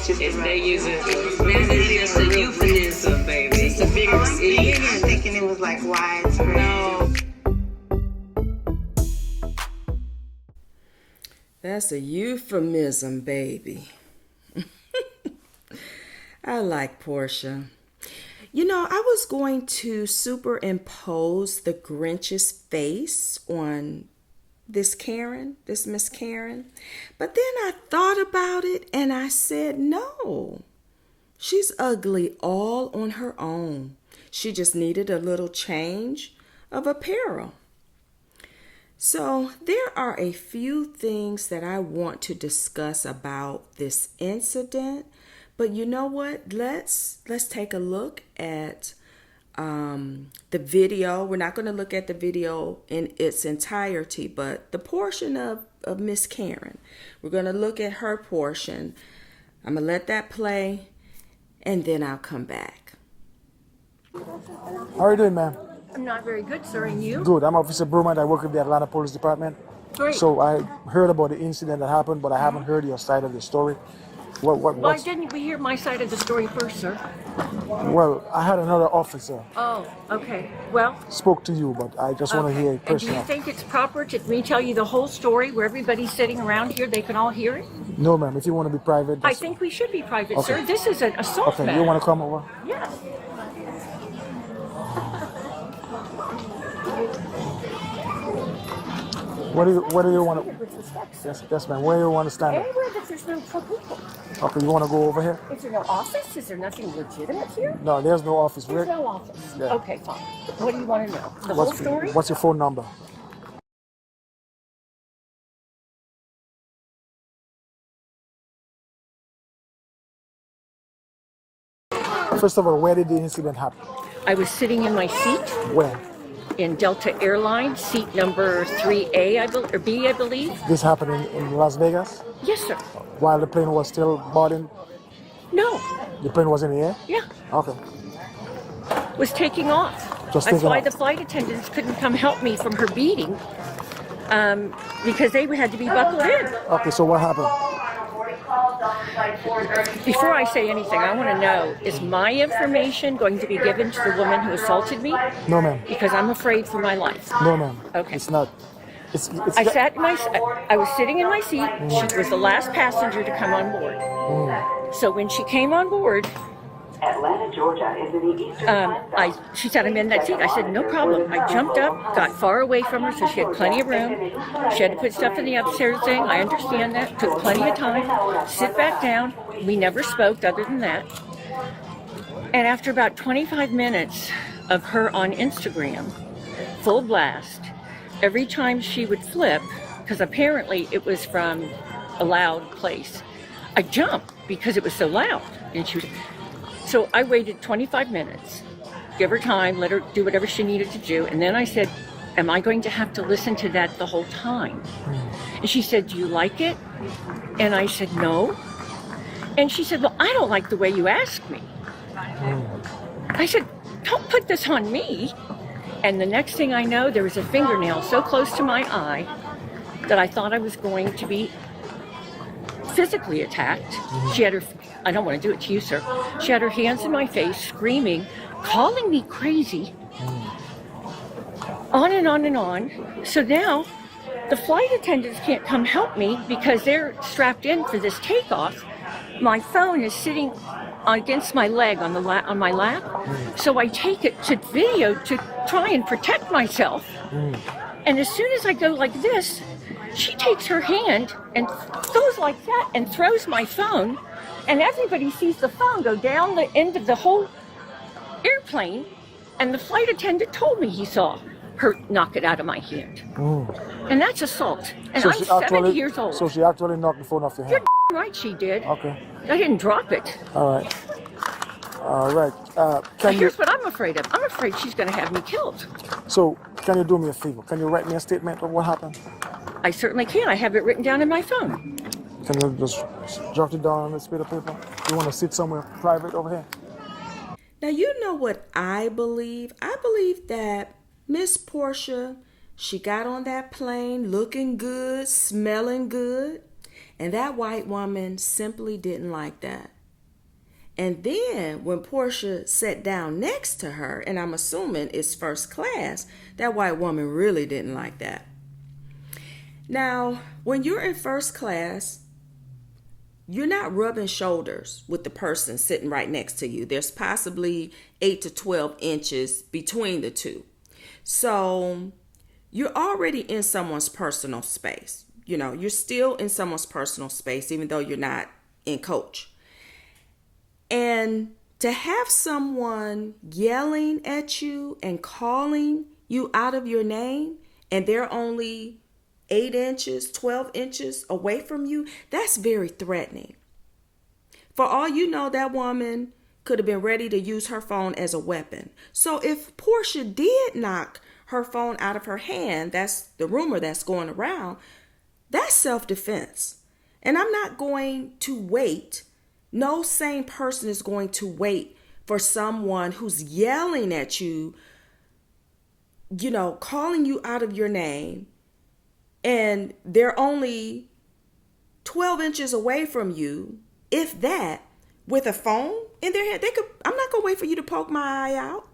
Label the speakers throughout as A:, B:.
A: They're using that is just a euphemism, baby. It's a figure of speech.
B: I'm thinking it was like widespread.
A: No.
C: That's a euphemism, baby. I like Porsha. You know, I was going to superimpose the Grinch's face on this Miss Karen. But then I thought about it and I said, no, she's ugly all on her own. She just needed a little change of apparel. So there are a few things that I want to discuss about this incident. But you know what? Let's take a look at the video. We're not going to look at the video in its entirety, but the portion of Miss Karen. We're going to look at her portion. I'm going to let that play, and then I'll come back.
D: How are you doing, ma'am?
E: I'm not very good, sir, and you?
D: Good. I'm Officer Brumant. I work with the Atlanta Police Department.
E: Great.
D: So I heard about the incident that happened, but I haven't heard your side of the story.
E: Why didn't we hear my side of the story first, sir?
D: Well, I had another officer
E: Oh, okay. Well,
D: spoke to you, but I just want to hear it
E: and do you
D: personally.
E: think it's proper to me tell you the whole story where everybody's sitting around here, they can all hear it?
D: No, ma'am. If you want to be private,
E: I think we should be private,
D: Okay.
E: sir. This is an assault
D: Okay,
E: matter.
D: you want to come over?
E: Yes.
D: What do you want to? Yes, ma'am. Where do you want to stand?
E: Anywhere that there's no people.
D: Okay, you want to go over here?
E: Is there no office? Is there nothing legitimate here?
D: No, there's no office.
E: There's no office.
D: Yeah.
E: Okay, fine. What do you want to know? The whole story?
D: What's your phone number? First of all, where did the incident happen?
E: I was sitting in my seat
D: Where?
E: in Delta Airlines, seat number 3A, or B, I believe.
D: This happened in Las Vegas?
E: Yes, sir.
D: While the plane was still boarding?
E: No.
D: The plane was in the air?
E: Yeah.
D: Okay.
E: Was taking off.
D: Just
E: That's
D: taking
E: why
D: off.
E: the flight attendants couldn't come help me from her beating, because they had to be buckled in.
D: Okay, so what happened?
E: Before I say anything, I want to know, is my information going to be given to the woman who assaulted me?
D: No, ma'am.
E: Because I'm afraid for my life.
D: No, ma'am.
E: Okay.
D: It's not. It's
E: I was sitting in my seat. She was the last passenger to come on board. So when she came on board,
F: Atlanta, Georgia is in the eastern
E: she said, I'm in that seat. I said, no problem. I jumped up, got far away from her so she had plenty of room. She had to put stuff in the upstairs thing. I understand that. Took plenty of time. Sit back down. We never spoke other than that. And after about 25 minutes of her on Instagram, full blast, every time she would flip, because apparently it was from a loud place, I jumped because it was so loud. And she was... So I waited 25 minutes, give her time, let her do whatever she needed to do. And then I said, am I going to have to listen to that the whole time? And she said, do you like it? And I said, no. And she said, well, I don't like the way you ask me. I said, don't put this on me. And the next thing I know, there was a fingernail so close to my eye that I thought I was going to be physically attacked. She had her, I don't want to do it to you, sir. She had her hands in my face, screaming, calling me crazy, on and on and on. So now the flight attendants can't come help me because they're strapped in for this takeoff. My phone is sitting against my leg on my lap. So I take it to video to try and protect myself. And as soon as I go like this, she takes her hand and goes like that and throws my phone, and everybody sees the phone go down the end of the whole airplane, and the flight attendant told me he saw her knock it out of my hand. And that's assault. And
D: So
E: I'm 70 years old.
D: So she actually knocked the phone off your hand?
E: You're right, she did.
D: Okay.
E: I didn't drop it.
D: All right. All right.
E: Here's what I'm afraid of. I'm afraid she's going to have me killed.
D: So can you do me a favor? Can you write me a statement of what happened?
E: I certainly can. I have it written down in my phone.
D: Can you just jot it down on this bit of paper? You want to sit somewhere private over here?
C: Now, you know what I believe? I believe that Miss Porsha, she got on that plane looking good, smelling good, and that white woman simply didn't like that. And then when Porsha sat down next to her, and I'm assuming it's first class, that white woman really didn't like that. Now, when you're in first class, you're not rubbing shoulders with the person sitting right next to you. There's possibly 8 to 12 inches between the two. So you're already in someone's personal space. You know, you're still in someone's personal space, even though you're not in coach. And to have someone yelling at you and calling you out of your name, and they're only 8 inches, 12 inches away from you, that's very threatening. For all you know, that woman could have been ready to use her phone as a weapon. So if Porsha did knock her phone out of her hand, that's the rumor that's going around, that's self-defense. And I'm not going to wait. No sane person is going to wait for someone who's yelling at you, you know, calling you out of your name, and they're only 12 inches away from you, if that, with a phone in their hand. I'm not going to wait for you to poke my eye out.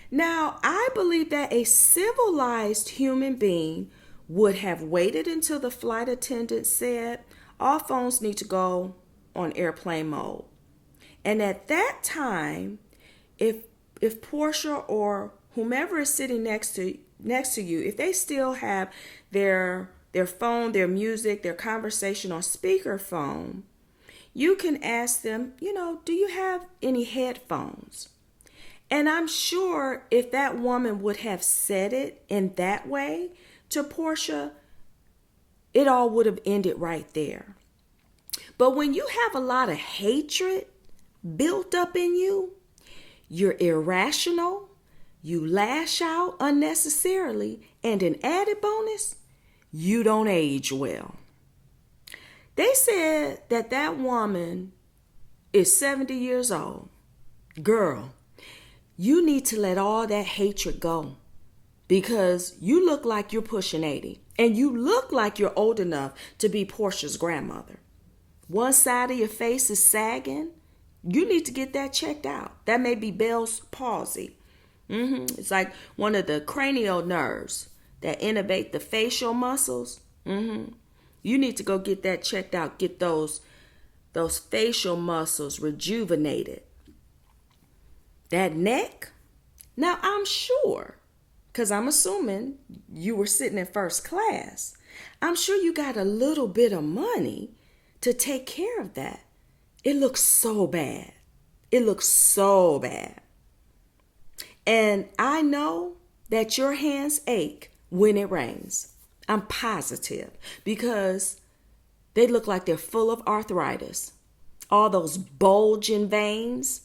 C: Now, I believe that a civilized human being would have waited until the flight attendant said, all phones need to go on airplane mode. And at that time, if Porsha or whomever is sitting next to you, if they still have their phone, their music, their conversation on speakerphone, you can ask them, you know, do you have any headphones? And I'm sure if that woman would have said it in that way to Porsha, it all would have ended right there. But when you have a lot of hatred built up in you, you're irrational, you lash out unnecessarily, and an added bonus, you don't age well. They said that woman is 70 years old. Girl, you need to let all that hatred go, because you look like you're pushing 80, and you look like you're old enough to be Porsha's grandmother. One side of your face is sagging. You need to get that checked out. That may be Bell's palsy. It's like one of the cranial nerves that innervate the facial muscles. You need to go get that checked out. Get those facial muscles rejuvenated. That neck. Now, I'm sure, because I'm assuming you were sitting in first class, I'm sure you got a little bit of money to take care of that. It looks so bad. It looks so bad. And I know that your hands ache when it rains. I'm positive, because they look like they're full of arthritis. All those bulging veins.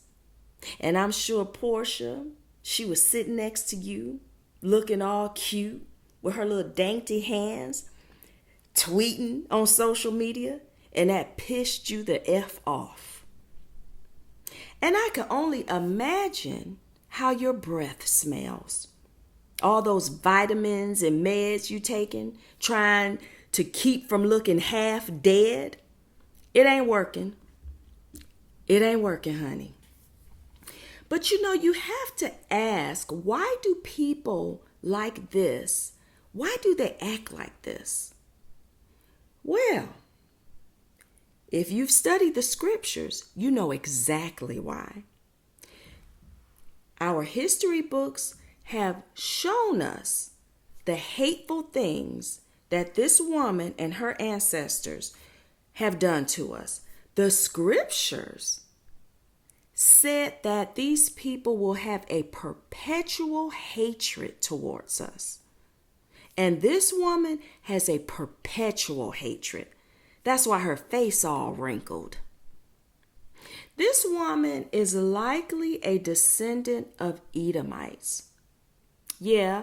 C: And I'm sure Porsha, she was sitting next to you, looking all cute with her little dainty hands, tweeting on social media, and that pissed you the F off. And I can only imagine how your breath smells. All those vitamins and meds you taking, trying to keep from looking half dead. It ain't working. It ain't working, honey. But you know, you have to ask, why do people like this? Why do they act like this? Well, if you've studied the scriptures, you know exactly why. Our history books have shown us the hateful things that this woman and her ancestors have done to us. The scriptures said that these people will have a perpetual hatred towards us. And this woman has a perpetual hatred. That's why her face all wrinkled. This woman is likely a descendant of Edomites. Yeah,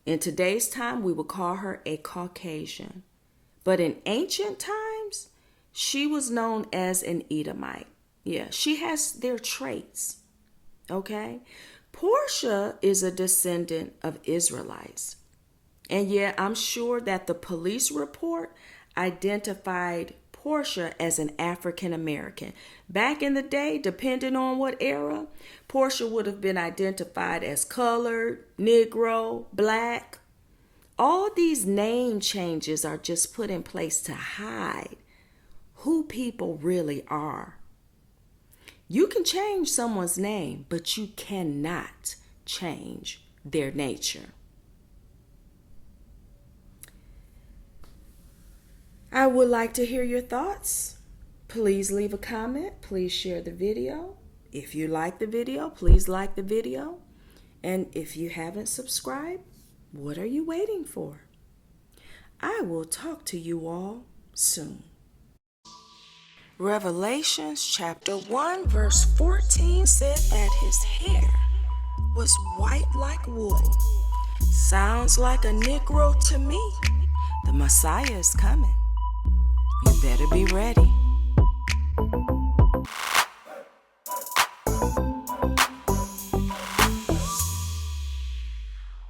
C: in today's time, we would call her a Caucasian. But in ancient times, she was known as an Edomite. Yeah, she has their traits. Okay? Porsha is a descendant of Israelites. And yeah, I'm sure that the police report identified Porsha as an African American. Back in the day, depending on what era, Porsha would have been identified as colored, Negro, black. All these name changes are just put in place to hide who people really are. You can change someone's name, but you cannot change their nature. I would like to hear your thoughts. Please leave a comment. Please share the video. If you like the video, please like the video. And if you haven't subscribed, what are you waiting for? I will talk to you all soon. Revelations chapter 1 verse 14 said that his hair was white like wool. Sounds like a Negro to me. The Messiah is coming. You better be ready.